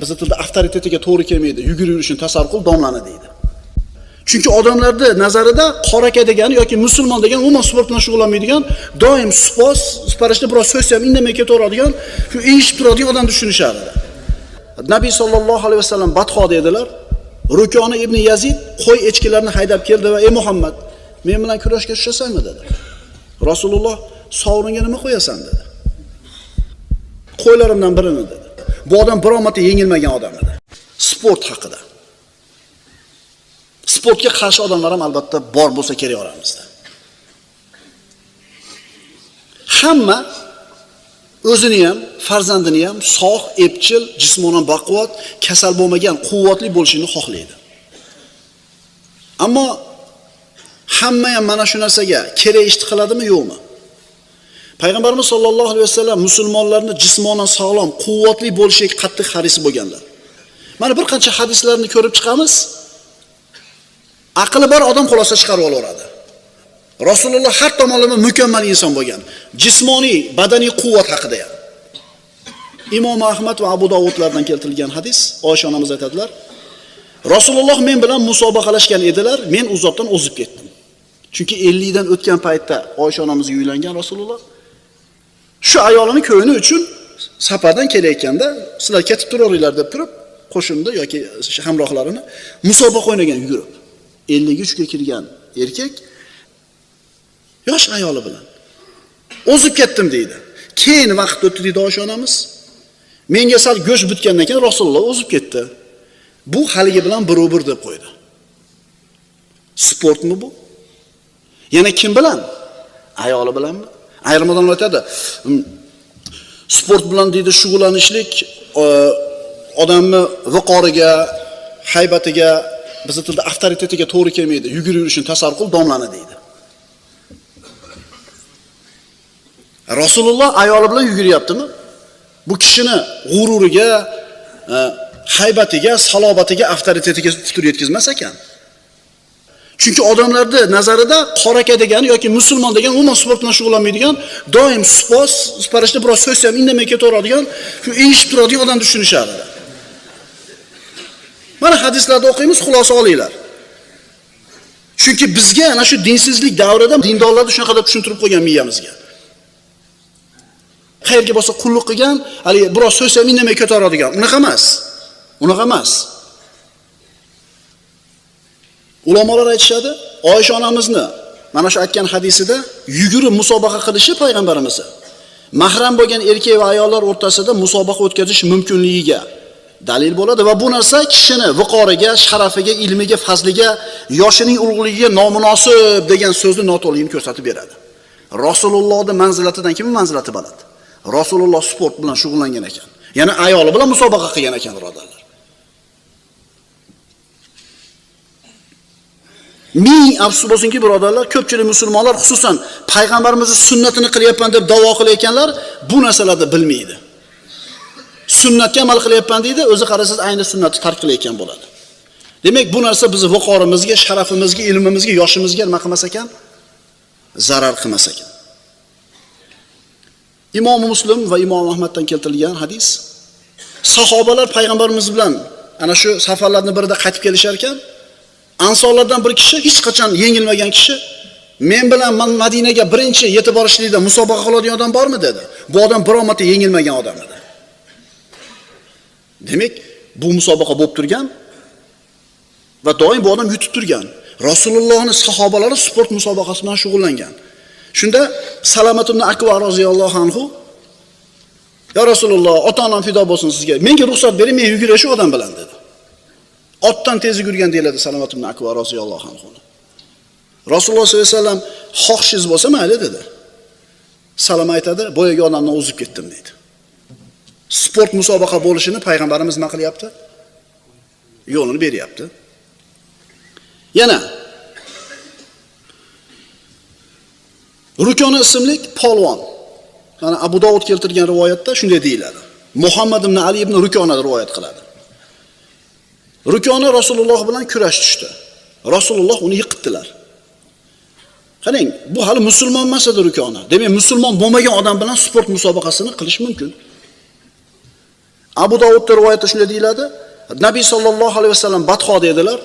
Bizning tilda avtoritetiga to'g'ri kelmaydi. Yugurib yurishni tasavvur qil, domlani deydi. Chunki odamlarning nazarida qora aka degani yoki musulmon degan umuman sport bilan shug'ullanmaydigan, doim siparishda biroz so'zsa ham indamay ketaveradigan, shu eshib turadigan odam tushunishardi. Nabiy sollallohu alayhi vasallam badxo dedilar. Rukoni ibn Yazid qo'y echkilarni haydab keldi va ey Muhammad, men bilan kurashga tushasanmi dedi. Rasululloh sovringa nima qo'yasan dedi. Qo'ylarimdan birini dedi. Bu odam biror marta yengilmagan odam edi. Sport haqida. Sportga qarshi odamlar ham albatta bor bo'lsa kerak oramizda. Hamma o'zini ham, farzandini ham sog', epchil, jismonan baquvvat, kasal bo'lmagan, quvvatli bo'lishini xohlaydi. Ammo hamma ham mana shu narsaga kerak ishni qiladimi, yo'qmi? Payg'ambarimiz sollallohu alayhi vasallam musulmonlarni jismonan sog'lom, quvvatli bo'lishiga qattiq haris bo'lganlar. Mana bir qancha hadislarni ko'rib chiqamiz. Aqli bor odam xulosa chiqarib olaveradi. Rasululloh har tomonlama mukammal inson bo'lgan. Jismoniy, badaniy quvvat haqida ham. Imom Ahmad va Abu Dovudlardan keltirilgan hadis, Oysha onamiz aytadilar: Rasululloh men bilan musobaqalashgan edilar, men u zotdan o'zib ketdim. Chunki 50 dan o'tgan paytda Oysha onamizga uylangan Rasululloh shu ayolini ko'yini uchun safardan kelayotganda, sizlar ketib turaveringlar deb turib, qo'shinda yoki hamrohlarini musobaqa o'ynagan yugurib. 53 ga kirgan erkak yosh ayoli bilan o'zib ketdim deydi. Keyin vaqt o'tdi deydi Oysha onamiz. Menga sal go'sht bitgandan keyin Rasululloh o'zib ketdi. Bu haligi bilan barobar deb qo'ydi. Sportmi bu? Yana kim bilan? Ayoli bilanmi? Ayrim odamlar aytadi, sport bilan deydi shug'ullanishlik odamni viqoriga, haybatiga, bizning tilda avtoritetiga to'g'ri kelmaydi. Yugurib yurishni tasavvur qil, domlani deydi. Rasululloh ayoli bilan yuguryaptimi? Bu kishini g'ururiga, haybatiga, salobatiga, avtoritetiga putur yetkazmas ekan. Chunki odamlarning nazarida qora aka degani yoki musulmon degan umuman sport bilan shug'ullanmaydigan, doim siparishda biroz so'zsa ham indamay ketaveradigan, shu eshib turadigan odam tushunishardi. Mana hadislarda o'qiymiz, xulosa olinglar. Chunki bizga ana shu dinsizlik davrida dindorlarni shunaqa deb tushuntirib qo'ygan miyamizga. Qayerga bo'lsa qulluq qilgan, hali biroz so'zsa ham indamay ketaveradigan. Unaqa emas. Unaqa emas. Ulamolar aytishadi, Oysha onamizni mana shu aytgan hadisida yugurib musobaqa qilishi payg'ambarimiz mahram bo'lgan erkak va ayollar o'rtasida musobaqa o'tkazish mumkinligiga dalil bo'ladi va bu narsa kishini viqoriga, sharafiga, ilmiga, fazliga, yoshining ulug'ligiga nomunosib degan so'zni noto'g'riligini ko'rsatib beradi. Rasulullohning manzilatidan kimning manzilati baland? Rasululloh sport bilan shug'ullangan ekan. Yana ayoli bilan musobaqa qilgan ekan, birodarlar. Ming afsus bo'lsinki, birodarlar, ko'pchilik musulmonlar, xususan payg'ambarimizning sunnatini qilyapman deb da'vo qilayotganlar bu narsalarni bilmaydi. Sunnatga amal qilyapman deydi, o'zi qarasiz ayni sunnatni tark qilayotgan bo'ladi. Demak, bu narsa bizning viqorimizga, sharafimizga, ilmimizga, yoshimizga nima qilmas ekan? Zarar qilmas ekan. Imom Muslim va Imom Ahmaddan keltirilgan hadis. Sahobalar payg'ambarimiz bilan ana shu safarlarning birida qaytib kelishar ekan, Ansorlardan bir kishi, hech qachon yengilmagan kishi, men bilan Madinaga birinchi yetib borishlikda musobaqa qiladigan odam bormi dedi. Bu odam biror marta yengilmagan odam edi. Demak, bu musobaqa bo'lib turgan va doim bu odam yutib turgan. Rasulullohning sahobalari sport musobaqasi bilan shug'ullangan. Shunda Salamat ibn Akva roziyallohu anhu: "Ya Rasululloh, ota-onam fido bo'lsin sizga. Menga ruxsat bering, men yuguray shu odam bilan" dedi. Otdan tez yugurgan deyiladi Salamat ibn Akva roziyallohu anhu. Rasululloh sollallohu alayhi vasallam xohishingiz bo'lsa mayli dedi. Salama aytadi, boyagi odamdan o'zib ketdim deydi. Sport musobaqa bo'lishini payg'ambarimiz nima qilyapti? Yo'lini beryapti. Yana Rukona ismli polvon. Mana Abu Dovud keltirgan rivoyatda shunday deyiladi. Muhammad ibn Ali ibn Rukona rivoyat qiladi. Rukona Rasululloh bilan kurash tushdi. Rasululloh uni yiqitdilar. Qarang, bu hali musulmon emas edi Rukona. Demak, musulmon bo'lmagan odam bilan sport musobaqasini qilish mumkin. Abu Davudda rivoyatda shunday deyiladi. Nabiy sallallohu alayhi vasallam badxo dedilar.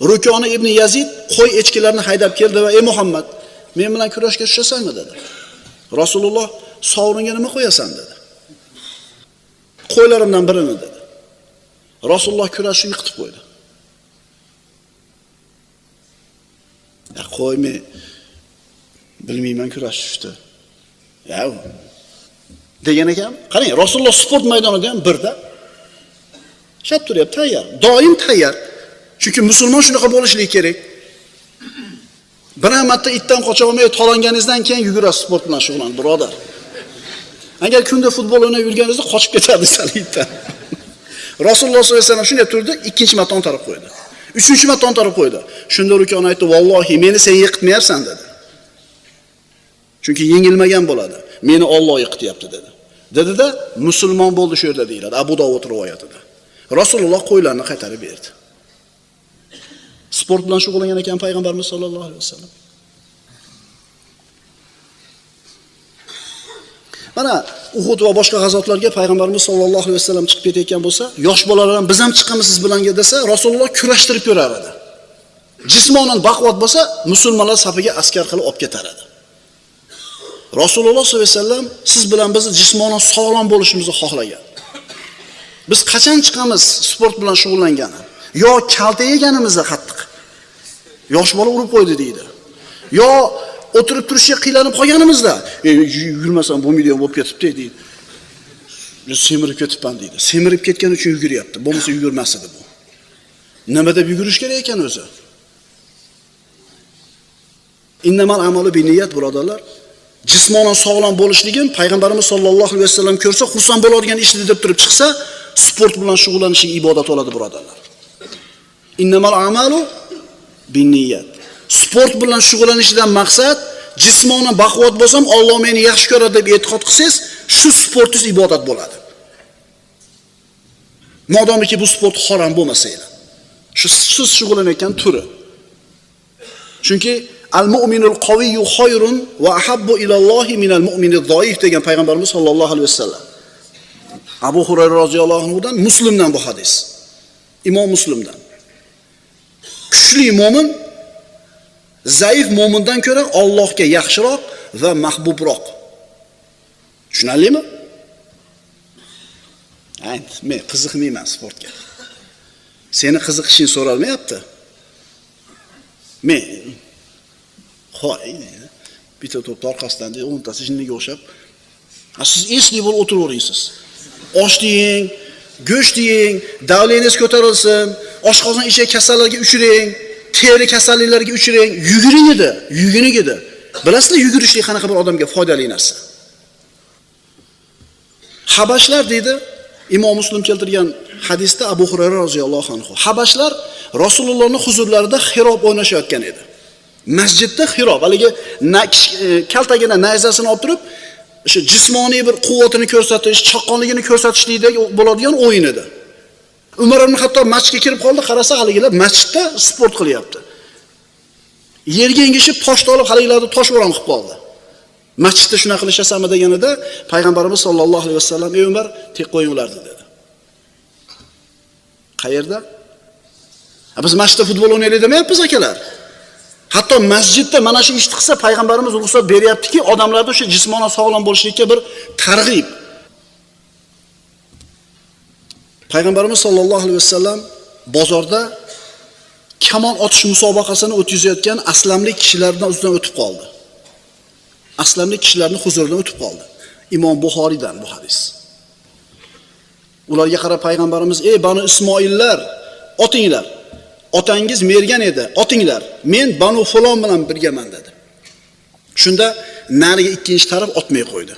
Rukoni ibn Yazid qo'y echkilarni haydab keldi va ey Muhammad, men bilan kurashga tushasanmi dedi. Rasululloh sovringa nima qo'yasan dedi. Qo'ylarimdan birini dedi. Rasululloh kurashni yiqitib qo'ydi. Ya qo'ymi bilmayman kurashishdi. Ya degan ekan. Qarang, Rasululloh sport maydonida ham birda shart turyapti, tayyor. Doim tayyor. Chunki musulmon shunaqa bo'lishligi kerak. Bir marta itdan qocha olmay tolanganingizdan keyin yugurasiz sport bilan shug'ullanib, birodar. Agar kunda futbol o'ynab yurganingizda qochib ketardingiz itdan. Rasululloh sollallohu alayhi vasallam shunday turdi, ikkinchi marta ontarib qo'ydi. Uchinchi marta ontarib qo'ydi. Shunda Rukon aytdi, "Vallohi meni sen yiqitmayapsan" dedi. Chunki yengilmagan bo'ladi. Meni Alloh yiqityapti dedi. Dedi-da, musulmon bo'ldi shu yerda deyiladi Abu Davud rivoyatida. Rasululloh qo'ylarni qaytarib berdi. Sport bilan shug'ullangan ekan payg'ambarimiz sollallohu alayhi vasallam. Mana Uhud va boshqa g'azotlarga payg'ambarimiz sollallohu alayhi vasallam chiqib ketayotgan bo'lsa, yosh bolalar ham biz ham chiqamiz siz bilan desa, Rasululloh kurashtirib ko'rar edi. Jismonan baquvvat bo'lsa, musulmonlar safiga askar qilib olib ketar edi. Rasululloh sollallohu alayhi vasallam siz bilan bizni jismonan sog'lom bo'lishimizni xohlagan. Biz qachon chiqamiz sport bilan shug'ullangani? Yo kalta yeganimizda qattiq. Yosh bola urib qo'ydi deydi. Yo o'tirib turishga qiylanib qolganimizda, yurmasam bo'lmaydigan bo'lib ketibdi deydi. Semirib ketibman deydi. Semirib ketgani uchun yuguryapti. Bo'lmasa yugurmas edi bu. Nima deb yugurish kerak ekan o'zi? Innamal amalu binniyat, birodarlar. Jismonan sog'lom bo'lishligim payg'ambarimiz sollallohu alayhi vasallam ko'rsa xursand bo'ladigan ishni deb turib chiqsa, sport bilan shug'ullanish ibodat bo'ladi, birodarlar. Innamal amalu binniyat. Sport bilan shug'ullanishdan maqsad jismonan baquvvat bo'lsam, Alloh meni yaxshi ko'radi deb e'tiqod qilsangiz, shu sportingiz ibodat bo'ladi. Modomiki bu sport harom bo'lmasa edi. Shu siz shug'ullanayotgan turi. Chunki al-mu'minul qawiyyu khayrun va ahabbu ilallohi minal mu'minid zoif degan payg'ambarimiz sollallohu alayhi vasallam. Abu Hurayra roziyallohu anhudan, Muslimdan bu hadis. Imom Muslimdan. Kuchli mo'min zaif mo'mindan ko'ra Allohga yaxshiroq va mahbubroq. Tushunarlimi? Men qiziqmayman sportga. Seni qiziqishing so'ralmayapti. Men bitta to'p orqasidan 10 tasi jinniga o'xshab, siz esli bo'lib o'tiraverasiz. Osh yeng, go'sht yeng, davlengiz ko'tarilsin, oshqozon ichak kasallarga uchiring, teri kasalliklarga uchiring, yuguring edi, yuguning edi. Bilasizlar, yugurishlik qanaqa bir odamga foydali narsa. Habashlar deydi, Imom Muslim keltirgan hadisda Abu Hurayra roziyallohu anhu. Habashlar Rasulullohning huzurlarida xirob o'ynashayotgan edi. Masjidda xirob, haligi kaltagina nayzasini olib turib, o'sha jismoniy bir quvvatini ko'rsatish, chaqqonligini ko'rsatishlikdagi bo'ladigan o'yin edi. Umar ibn Hattob masjidga kirib qoldi, qarasa haligilar masjidda sport qilyapti. Yerga engishib tosh olib haligilarni toshbo'ron qilib qoldi. Masjidda shuna qilishasanmi deganida payg'ambarimiz sollallohu alayhi vasallam ey Umar, tek qo'yinglar dedi. Qayerda? Biz masjidda futbol o'ynaylik demayapmiz akalar. Hatto masjidda mana shu ishni qilsa payg'ambarimiz ruxsat beryaptiki, odamlarga o'sha jismonan sog'lom bo'lishlikka bir targ'ib. Payg'ambarimiz sollallohu alayhi vasallam bozorda kamon otish musobaqasini o'tkazayotgan aslamlik kishilardan ustidan o'tib qoldi. Aslamlik kishilarning huzuridan o'tib qoldi. Imom Buxoriydan bu hadis. Ularga qarab payg'ambarimiz: "Ey Banu Ismoillar, otinglar. Otangiz mergan edi, otinglar. Men Banu Fulon bilan birgaman" dedi. Shunda nariga ikkinchi taraf otmay qo'ydi.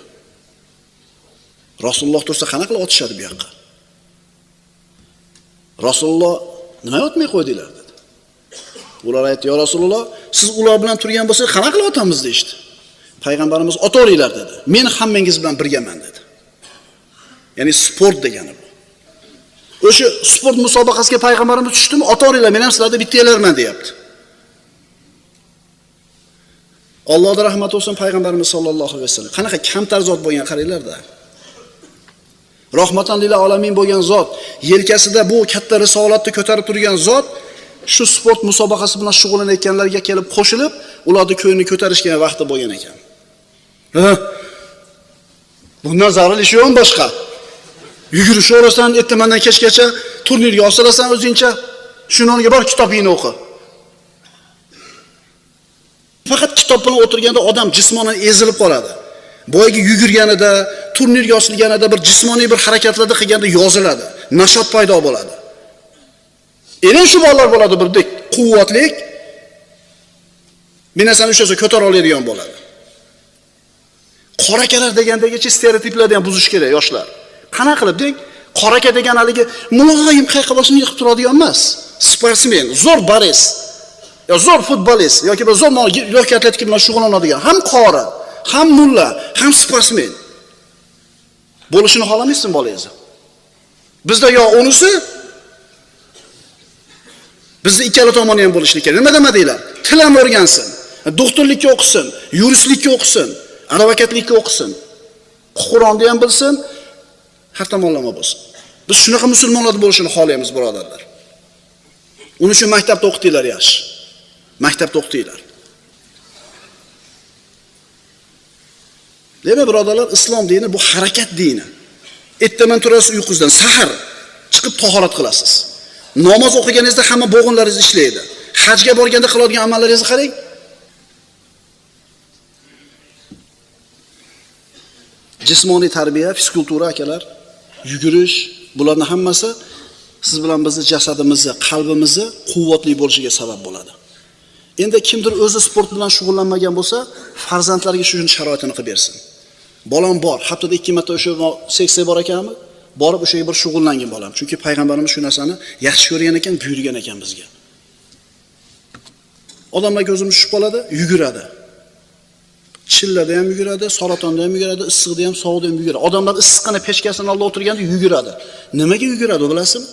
Rasululloh tursa qanaqa qilib otishadi bu yoqqa? Rasululloh nima otmay qo'ydinglar dedi. Ular aytdi: "Ya Rasululloh, siz ular bilan turgan bo'lsangiz qanaqa qilib otamiz?" deydi. Payg'ambarimiz: "Otoringlar" dedi. "Men hammangiz bilan birgaman" dedi. Ya'ni sport degani bu. O'sha sport musobaqasiga payg'ambarimiz tushdimi? "Otoringlar, men ham sizlarda bittalarman" deyapti. Allohga rahmat olsun payg'ambarimiz sollallohu alayhi vasallam. Qanaqa kamtar zot bo'lgan qaranglar-da. Rahmatan lil alamin bo'lgan zot, yelkasida bu katta risolatni ko'tarib turgan zot shu sport musobaqasi bilan shug'ullanayotganlarga kelib qo'shilib, ularning ko'nglini ko'tarishga vaqti bo'lgan ekan. Bundan zarur ish yo'q boshqa. Yugurish o'rasan, ertamandan kechgacha turnirga osirasan o'zingcha, shuningga bor kitobingni o'qi. Faqat kitob bilan o'tirganda odam jismonan ezilib qoladi. Boyagi yugurganida, turnirga osilganida bir jismoniy bir harakatlarda qilganda yoziladi, nashot paydo bo'ladi. Endi shu bolalar bo'ladi birdek quvvatlik, bir narsani o'sha ko'tara oladigan bo'ladi. Qorakalar degandagicha stereotiplarni ham buzish kerak yoshlar. Qana qilib deng, qoraka degan haligi muloyim qayqa boshini yiqib turadigan emas. Sportsmen, zo'r baris, yo zo'r futbolist yoki bir zo'r yoki atletika bilan shug'ullanadigan ham qori, ham mulla, ham sportsmen bo'lishini xohlamaysizmi bolangizni? Bizda yo unisi, bizda ikkala tomoni ham bo'lishlik kerak. Nima demadinglar? Til ham o'rgansin, doktorlikka o'qisin, yuristlikka o'qisin, advokatlikka o'qisin, Qur'onni ham bilsin, har tomonlama bo'lsin. Biz shunaqa musulmonlar bo'lishini xohlaymiz, birodarlar. Uning uchun maktabda o'qitinglar yaxshi. Maktabda o'qitinglar. Demak, birodarlar, islom dini bu harakat dini. Ertaman turasiz uyqungizdan, sahar chiqib tahorat qilasiz. Namoz o'qiganingizda hamma bo'g'inlaringiz ishlaydi. Hajga borganda qiladigan amallaringizni qarang. Jismoniy tarbiya, fizikultura akalar, yugurish, bularning hammasi siz bilan bizning jasadimizni, qalbimizni quvvatli bo'lishiga sabab bo'ladi. Endi kimdir o'zi sport bilan shug'ullanmagan bo'lsa, farzandlariga shu sharoitini qilib bersin. Bolam bor, haftada 2 marta o'sha seksiya bor ekanmi? Borib o'sha bir shug'ullangan bolam. Chunki payg'ambarimiz shu narsani yaxshi ko'rgan ekan, buyurgan ekan bizga. Odamlar ko'zimiz tushib qoladi, yuguradi. Chillada ham yuguradi, saratonda ham yuguradi, issiqda ham, sovuqda ham yuguradi. Odamlar issiqqina pechkasini oldida o'tirganda yuguradi. Nimaga yuguradi, bilasizmi?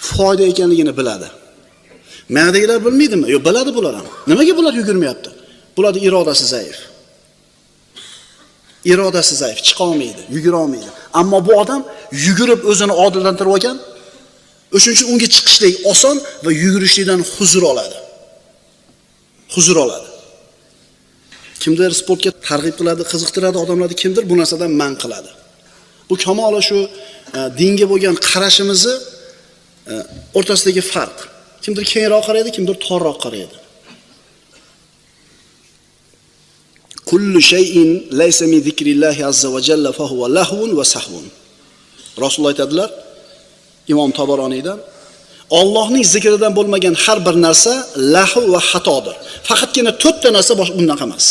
Foyda ekanligini biladi. Ma'dagilar bilmaydimi? Yo'q, biladi bular ham. Nimaga bular yugurmayapti? Bularning irodasi zaif. Irodasi zaif, chiqa olmaydi, yugura olmaydi. Ammo bu odam yugurib o'zini odillantirib olgan. O'shuning uchun unga chiqishlik oson va yugurishlikdan huzur oladi. Huzur oladi. Kimdir sportga targ'ib qiladi, qiziqtiradi odamlarni, kimdir bu narsadan man qiladi. Bu kamoli shu dinga bo'lgan qarashimizni o'rtasidagi farq. Kimdir kengroq qaraydi, kimdir torroq qaraydi. Kullu shay'in laysa min zikrillahi azza va jalla fa huwa lahvun va sahvun. Rasululloh aytadilar, Imom Tabaroniydan, Allohning zikridan bo'lmagan har bir narsa lahu va xatodir. Faqatgina 4 ta narsa bundan emas.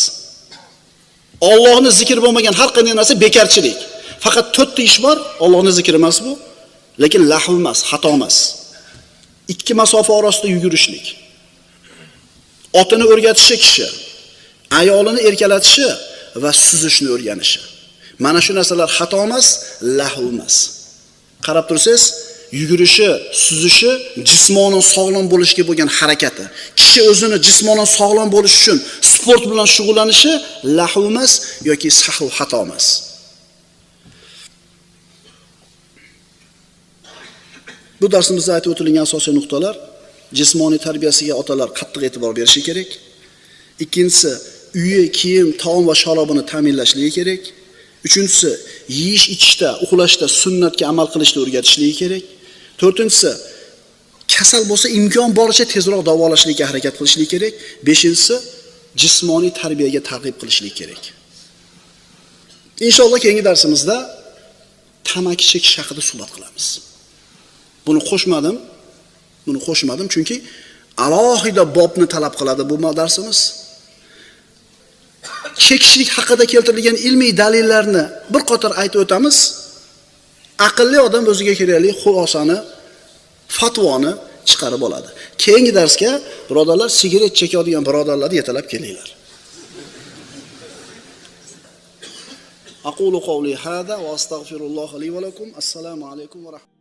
Allohning zikri bo'lmagan har qanday narsa bekarchilik. Faqat 4 ta ish bor, Allohning zikri emas bu, lekin lahu emas, xato emas. 2 masofa orasida yugurishlik. Otini o'rgatishi kishi, ayolini erkalatishi va suzishni o'rganishi. Mana shu narsalar xato emas, lahu emas. Qarab tursangiz, yugurishi, suzishi jismonan sog'lom bo'lishga bo'lgan harakati. Kishi o'zini jismonan sog'lom bo'lish uchun sport bilan shug'ullanishi lahu emas yoki sahv, xato emas. Bu darsimizda aytib o'tilgan asosiy nuqtalar: jismoniy tarbiyasiga otalar qattiq e'tibor berishi kerak. Ikkinchisi, uyi, kiyim, taom va sharobini ta'minlashligi kerak. Uchinchisi, yeyish, ichishda, uxlashda sunnatga amal qilishni o'rgatishligi kerak. To'rtinchisi, kasal bo'lsa imkon boricha tezroq davolashlikka harakat qilishlik kerak. Beshinchisi, jismoniy tarbiyaga targ'ib qilishlik kerak. Inshaalloh keyingi darsimizda tamaki chekish haqida suhbat qilamiz. Buni qo'shmadim chunki alohida bobni talab qiladi bu darsimiz. Chekishlik haqida keltirilgan ilmiy dalillarni bir qator aytib o'tamiz. Aqlli odam o'ziga kerakli xulosani, fatvoni chiqarib oladi. Keyingi darsga birodarlar sigaret chekadigan birodarlarni yetalab kelinglar. Aqulu qawli hada va astagfirulloh li va lakum. Assalomu alaykum va rahmatulloh.